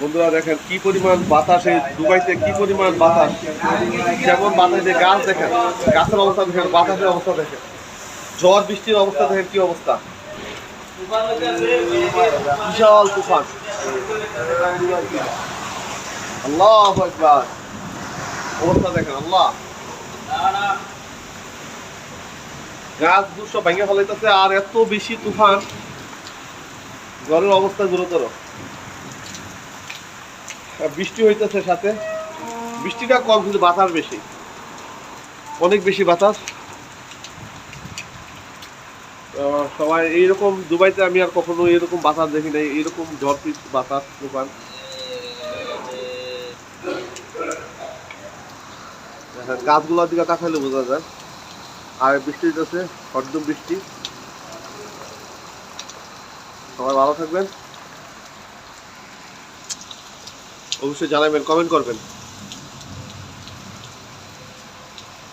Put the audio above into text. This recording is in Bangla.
বন্ধুরা দেখেন কি পরিমাণ বাতাসে দুবাইতে কি পরিমাণ বাতাস, যেমন বাতাসে গাছ দেখেন, গাছের অবস্থা দেখেন, বাতাসের অবস্থা দেখেন, ঝড় বৃষ্টির অবস্থা দেখেন কি অবস্থা, বিশাল তুফান। আল্লাহু আকবার, অবস্থা দেখেন আল্লাহ, গাছ দুশো ভেঙে ফেলাইতেছে আর এত বেশি তুফান, ঘরের অবস্থা গুরুতর। বৃষ্টি হইতেছে সাথে, বৃষ্টিটা কম কিন্তু বাতাস বেশি, অনেক বেশি বাতাস। সবাই এইরকম দুবাইতে আমি আর কখনো এরকম বাতাস দেখি নাই, এইরকম ঝড় বাতাস তুফান। গাছগুলোর দিকে তাকাইলে বোঝা যায়। আর বৃষ্টি হইতেছে, হরদম বৃষ্টি। সবাই ভালো থাকবেন, অবশ্যই জানাবেন, কমেন্ট করবেন।